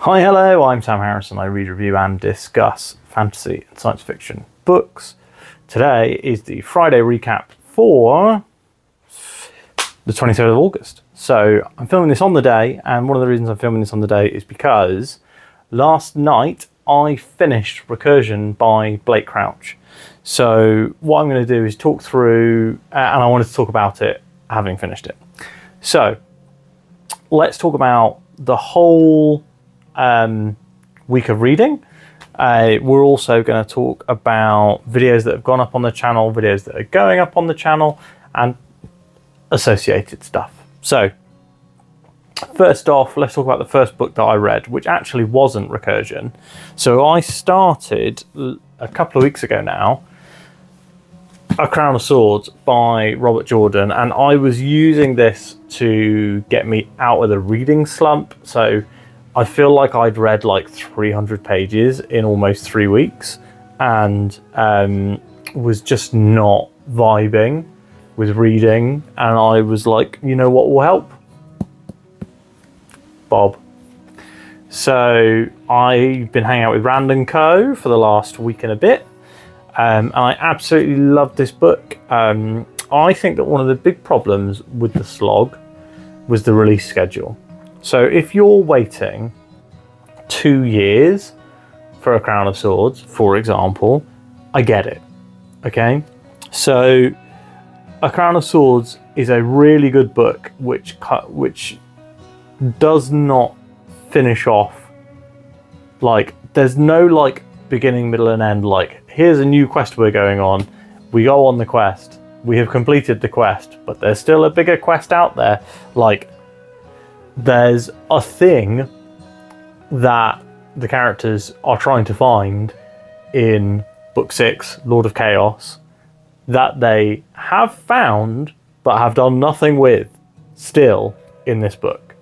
Hi, hello, I'm Sam Harrison. I read, review, and discuss fantasy and science fiction books. Today is the Friday recap for the 23rd of August. So I'm filming this on the day, and one of the reasons I'm filming this on the day is because last night I finished Recursion by Blake Crouch. So what I'm going to do is talk through, and I wanted to talk about it having finished it. So let's talk about the whole week of reading. We're also going to talk about videos that have gone up on the channel, videos that are going up on the channel, and associated stuff. So first off, let's talk about the first book that I read, which actually wasn't Recursion. So I started a couple of weeks ago now, A Crown of Swords by Robert Jordan, and I was using this to get me out of the reading slump. So I feel like I'd read like 300 pages in almost 3 weeks and was just not vibing with reading. And I was like, you know what will help? Bob. So I've been hanging out with Rand & Co. for the last week and a bit. And I absolutely love this book. I think that one of the big problems with the slog was the release schedule. So if you're waiting 2 years for A Crown of Swords, for example, I get it. Okay? So A Crown of Swords is a really good book which does not finish off. Like, there's no like beginning, middle, and end. Like, here's a new quest we're going on. We go on the quest. We have completed the quest, but there's still a bigger quest out there. Like, there's a thing that the characters are trying to find in Book 6, Lord of Chaos, that they have found but have done nothing with still in this book.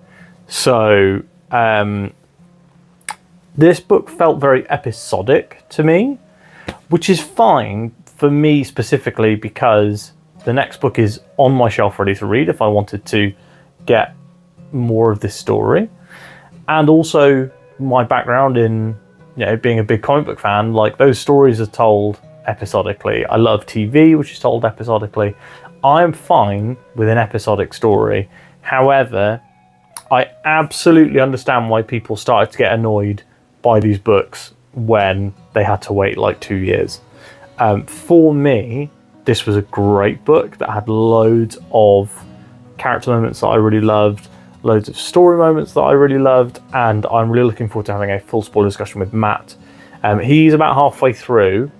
So this book felt very episodic to me, which is fine for me specifically because the next book is on my shelf ready to read if I wanted to get more of this story. And also my background in, you know, being a big comic book fan, like, those stories are told episodically. I love TV, which is told episodically. I'm fine with an episodic story. However, I absolutely understand why people started to get annoyed by these books when they had to wait like 2 years. For me, this was a great book that had loads of character moments that I really loved, loads of story moments that I really loved, and I'm really looking forward to having a full spoiler discussion with Matt. He's about halfway through,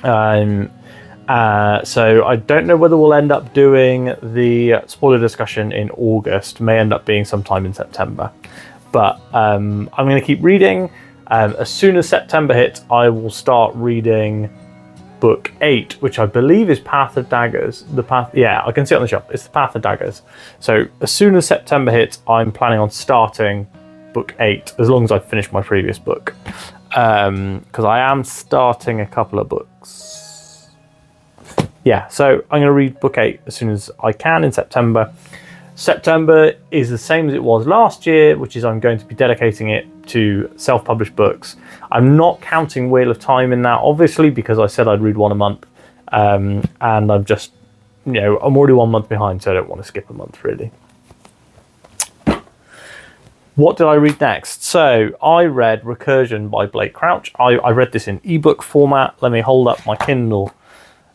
so I don't know whether we'll end up doing the spoiler discussion in August. May end up being sometime in September, but I'm going to keep reading. As soon as September hits, I will start reading Book 8, which I believe is Path of Daggers. Yeah, I can see it on the shelf. It's the Path of Daggers. So as soon as September hits, I'm planning on starting Book 8, as long as I finish my previous book. Because I am starting a couple of books. Yeah, so I'm going to read Book 8 as soon as I can in September. September is the same as it was last year, which is I'm going to be dedicating it to self-published books. I'm not counting Wheel of Time in that, obviously, because I said I'd read one a month. And I'm just, you know, I'm already 1 month behind, so I don't want to skip a month, really. What did I read next? So I read Recursion by Blake Crouch. I read this in ebook format. Let me hold up my Kindle.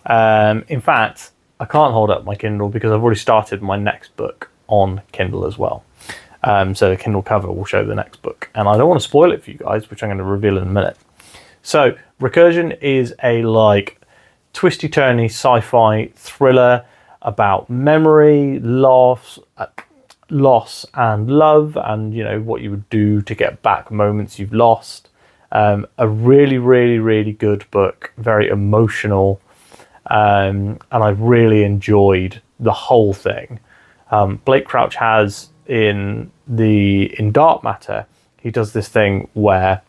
In fact, I can't hold up my Kindle because I've already started my next book on Kindle as well. So the Kindle cover will show the next book. And I don't want to spoil it for you guys, which I'm going to reveal in a minute. So Recursion is a like twisty-turny sci-fi thriller about memory, loss and love, and, you know, what you would do to get back moments you've lost. A really, really, really good book. Very emotional. And I really enjoyed the whole thing. Blake Crouch has in Dark Matter, he does this thing where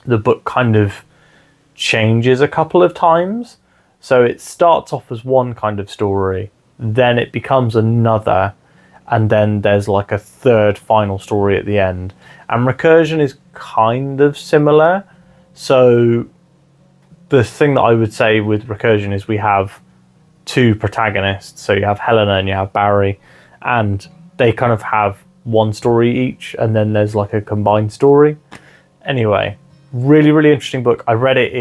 the book kind of changes a couple of times. So it starts off as one kind of story, then it becomes another, and then there's like a third final story at the end. And Recursion is kind of similar. So the thing that I would say with Recursion is we have two protagonists. So you have Helena and you have Barry, and they kind of have one story each, and then there's like a combined story. Anyway, really, really interesting book. I read it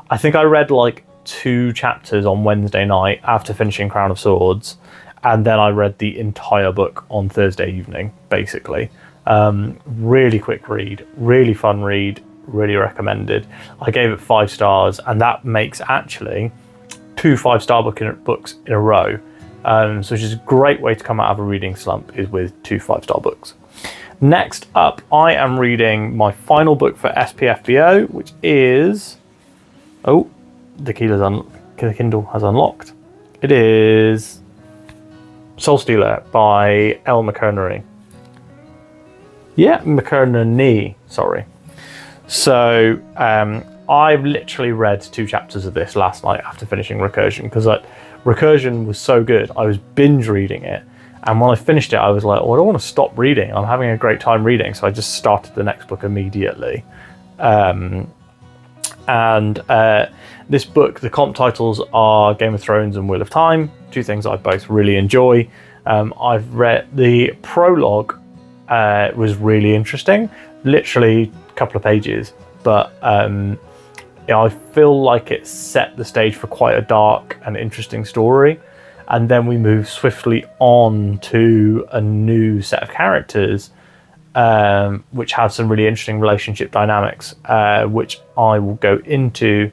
I think I read like 2 chapters on Wednesday night after finishing Crown of Swords, and then I read the entire book on Thursday evening, basically. Really quick read, really fun read, really recommended. I gave it 5 stars, and that makes actually 2 5-star books in a row. So which is a great way to come out of a reading slump, is with 2 5-star books. Next up, I am reading my final book for SPFBO, which is... Oh, the Kindle has unlocked. It is Soulstealer by Elle McInerney. Yeah, McInerney, sorry. So I've literally read 2 chapters of this last night after finishing Recursion, because Recursion was so good. I was binge reading it, and when I finished it I was like, oh, I don't want to stop reading. I'm having a great time reading, so I just started the next book immediately. This book, the comp titles are Game of Thrones and Wheel of Time, 2 things I both really enjoy. I've read the prologue, was really interesting, literally a couple of pages, but I feel like it set the stage for quite a dark and interesting story, and then we move swiftly on to a new set of characters, which have some really interesting relationship dynamics, which I will go into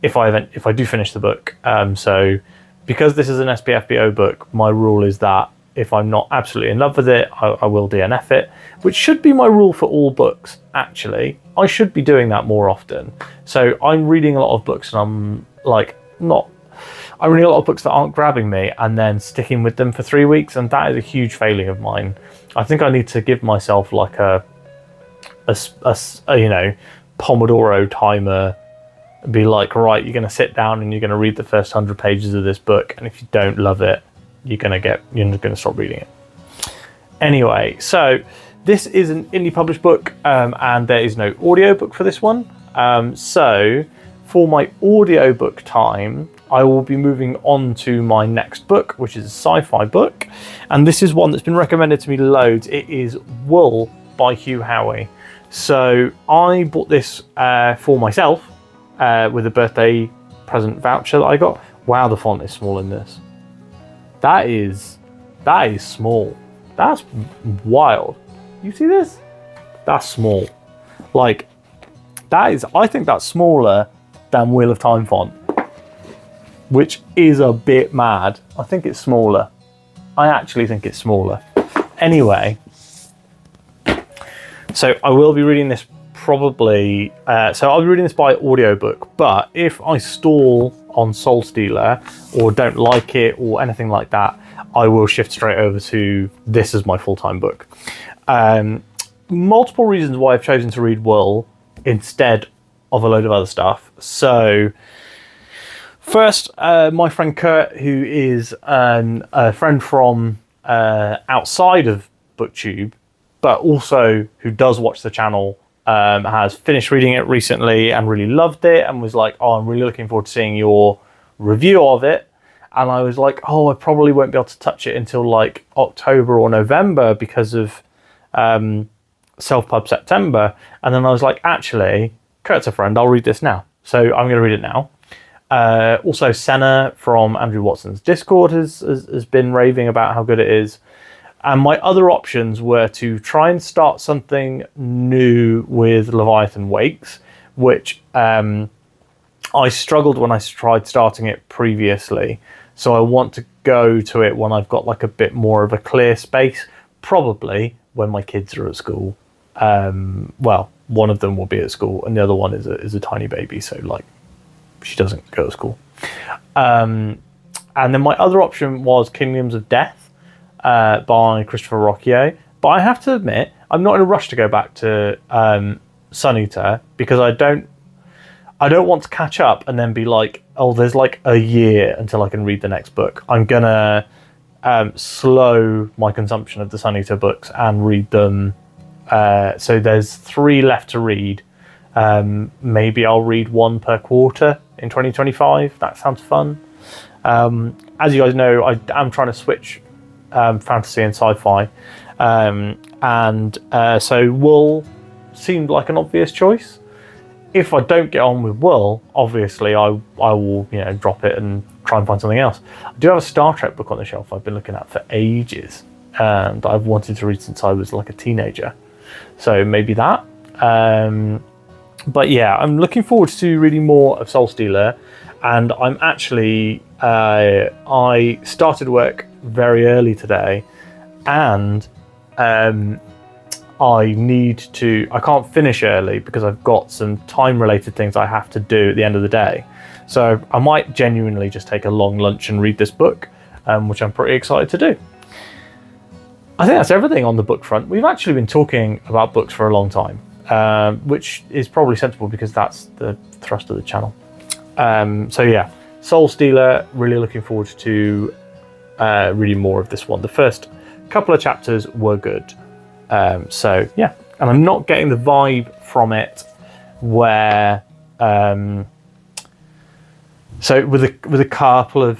if I do finish the book. So because this is an SPFBO book, my rule is that if I'm not absolutely in love with it, I will DNF it, which should be my rule for all books, actually. I should be doing that more often. So I'm reading a lot of books, and I'm reading a lot of books that aren't grabbing me, and then sticking with them for 3 weeks, and that is a huge failing of mine. I think I need to give myself like a Pomodoro timer, be like, right, you're going to sit down and you're going to read the first 100 pages of this book, and if you don't love it, you're going to stop reading it. Anyway, so this is an indie published book, and there is no audiobook for this one. So for my audiobook time, I will be moving on to my next book, which is a sci-fi book, and this is one that's been recommended to me loads. It is Wool by Hugh Howey. So I bought this for myself with a birthday present voucher that I got. Wow, the font is small in this. That is small. That's wild. You see this? That's small. Like, I think that's smaller than Wheel of Time font, which is a bit mad. I think it's smaller. I actually think it's smaller. Anyway, so I will be reading this probably. So I'll be reading this by audiobook, but if I stall on Soulstealer or don't like it or anything like that, I will shift straight over to this as my full-time book. Multiple reasons why I've chosen to read Wool instead of a load of other stuff. So first, my friend Kurt, who is a friend from outside of BookTube, but also who does watch the channel, has finished reading it recently and really loved it, and was like, oh, I'm really looking forward to seeing your review of it. And I was like, oh, I probably won't be able to touch it until like October or November because of Self-Pub September. And then I was like, actually, Kurt's a friend, I'll read this now. So I'm going to read it now. Also, Senna from Andrew Watson's Discord has been raving about how good it is. And my other options were to try and start something new with Leviathan Wakes, which I struggled when I tried starting it previously. So I want to go to it when I've got like a bit more of a clear space, probably when my kids are at school. Well, one of them will be at school and the other one is a tiny baby, so like she doesn't go to school. And then my other option was Kingdoms of Death by Christopher Rocchio. But I have to admit, I'm not in a rush to go back to Sun Eater, because I don't want to catch up and then be like, oh, there's like a year until I can read the next book. I'm gonna slow my consumption of the Sun Eater books and read them. So there's 3 left to read. Maybe I'll read 1 per quarter in 2025. That sounds fun. As you guys know, I am trying to switch fantasy and sci-fi. So Wool seemed like an obvious choice. If I don't get on with Wool, obviously I will drop it and try and find something else. I do have a Star Trek book on the shelf I've been looking at for ages, and I've wanted to read since I was like a teenager. So maybe that. But yeah, I'm looking forward to reading more of Soul Stealer, and I'm actually I started work very early today, and I can't finish early because I've got some time related things I have to do at the end of the day. So I might genuinely just take a long lunch and read this book, which I'm pretty excited to do. I think that's everything on the book front. We've actually been talking about books for a long time, which is probably sensible because that's the thrust of the channel. So yeah, Soul Stealer, really looking forward to reading more of this one. The first couple of chapters were good. So yeah, and I'm not getting the vibe from it where so with a couple of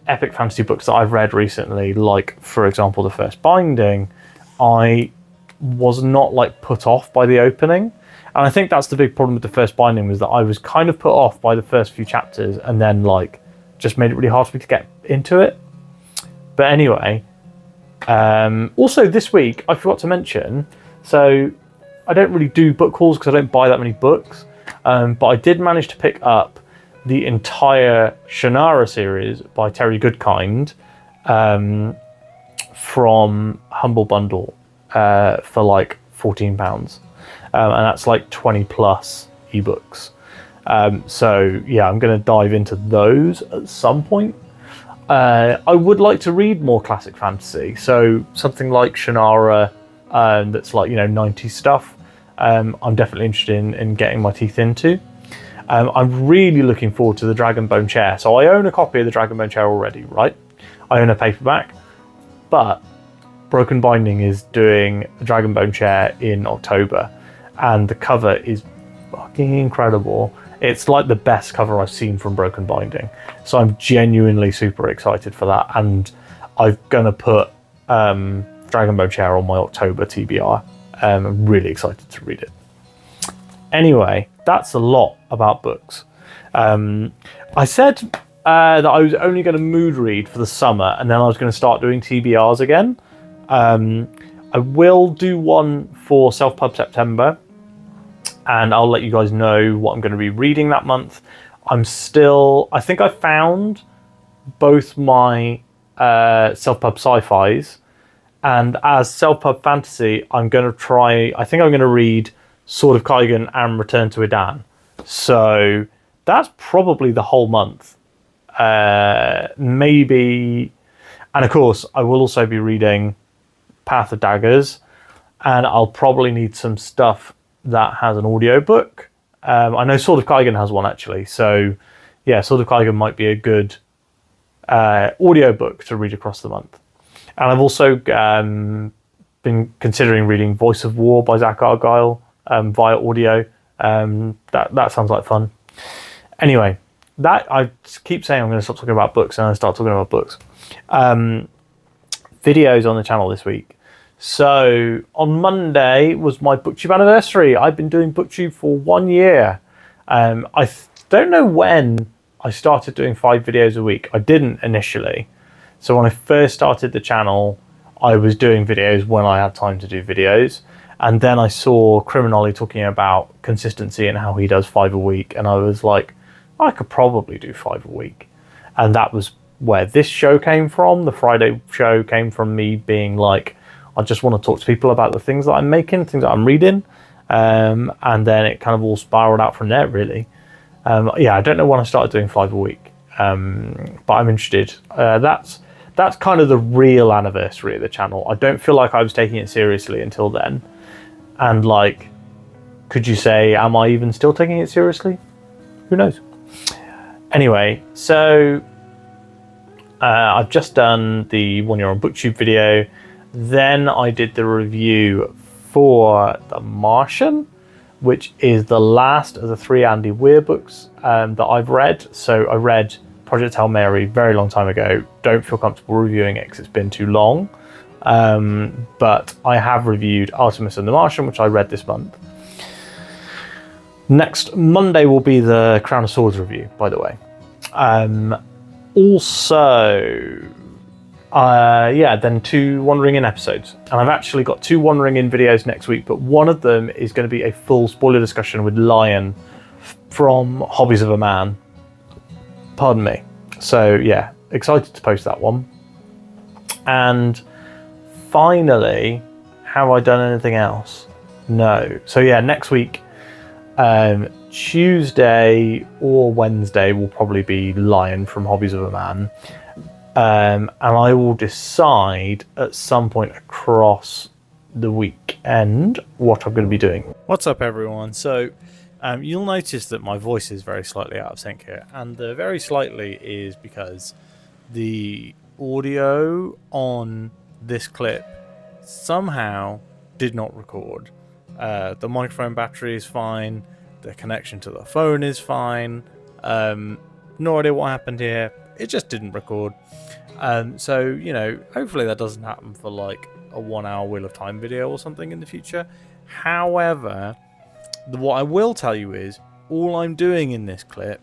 epic fantasy books that I've read recently, like for example The First Binding, I was not like put off by the opening, and I think that's the big problem with The First Binding, was that I was kind of put off by the first few chapters and then like just made it really hard for me to get into it. But anyway, also this week I forgot to mention, so I don't really do book hauls because I don't buy that many books, but I did manage to pick up the entire Shannara series by Terry Goodkind from Humble Bundle for like £14, and that's like 20 plus ebooks. So yeah, I'm going to dive into those at some point. I would like to read more classic fantasy, so something like Shannara, that's like 90s stuff. I'm definitely interested in getting my teeth into. I'm really looking forward to the Dragonbone Chair. So I own a copy of the Dragonbone Chair already, right? I own a paperback, but Broken Binding is doing the Dragonbone Chair in October, and the cover is fucking incredible. It's like the best cover I've seen from Broken Binding. So I'm genuinely super excited for that, and I'm gonna put Dragonbone Chair on my October TBR. I'm really excited to read it. Anyway, that's a lot about books. I said that I was only going to mood read for the summer, and then I was going to start doing TBRs again. I will do one for Self-Pub September, and I'll let you guys know what I'm going to be reading that month. I think I found both my Self-Pub Sci-Fis, and as Self-Pub Fantasy, I think I'm going to read Sword of Kaigan and Return to Idan. So that's probably the whole month. Maybe. And of course, I will also be reading Path of Daggers, and I'll probably need some stuff that has an audiobook. I know Sword of Kaigan has one actually. So yeah, Sword of Kaigan might be a good audiobook to read across the month. And I've also been considering reading Voice of War by Zach Argyle via audio. That sounds like fun. Anyway, that I keep saying I'm going to stop talking about books, and I start talking about books. Videos on the channel this week. So on Monday was my BookTube anniversary. I've been doing BookTube for 1 year. I don't know when I started doing 5 videos a week. I didn't initially. So when I first started the channel, I was doing videos when I had time to do videos. And then I saw Criminoli talking about consistency and how he does 5 a week. And I was like, I could probably do 5 a week. And that was where this show came from. The Friday show came from me being like, I just want to talk to people about the things that I'm making, things that I'm reading. And then it kind of all spiraled out from there, really. Yeah, I don't know when I started doing 5 a week. But I'm interested. That's kind of the real anniversary of the channel. I don't feel like I was taking it seriously until then. And like, could you say, am I even still taking it seriously? Who knows? Anyway, so I've just done the One Year on BookTube video. Then I did the review for The Martian, which is the last of the 3 Andy Weir books that I've read. So I read Project Hail Mary a very long time ago. Don't feel comfortable reviewing it because it's been too long. But I have reviewed Artemis and The Martian, which I read this month. Next Monday will be the Crown of Swords review, by the way. Then 2 Wandering In episodes. And I've actually got 2 Wandering In videos next week, but one of them is going to be a full spoiler discussion with Lion from Hobbies of a Man. Pardon me. So, yeah, excited to post that one. And finally, have I done anything else? No. So, yeah, next week, Tuesday or Wednesday will probably be Lion from Hobbies of a Man. And I will decide at some point across the weekend what I'm going to be doing. What's up, everyone? So you'll notice that my voice is very slightly out of sync here. And the very slightly is because the audio on this clip somehow did not record. The microphone battery is fine. The connection to the phone is fine. No idea what happened here. It just didn't record. So, you know, hopefully that doesn't happen for like a 1-hour Wheel of Time video or something in the future. However, what I will tell you is all I'm doing in this clip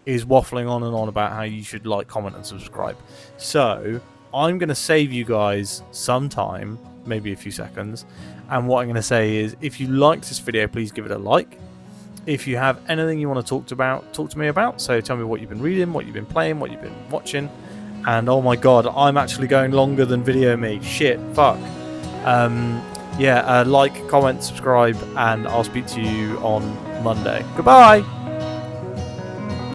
is waffling on and on about how you should like, comment and subscribe. So I'm going to save you guys some time, maybe a few seconds. And what I'm going to say is if you liked this video, please give it a like. If you have anything you want to talk to me about, so tell me what you've been reading, what you've been playing, what you've been watching. And oh my god, I'm actually going longer than Video Me. Shit, fuck. Like, comment, subscribe, and I'll speak to you on Monday. Goodbye!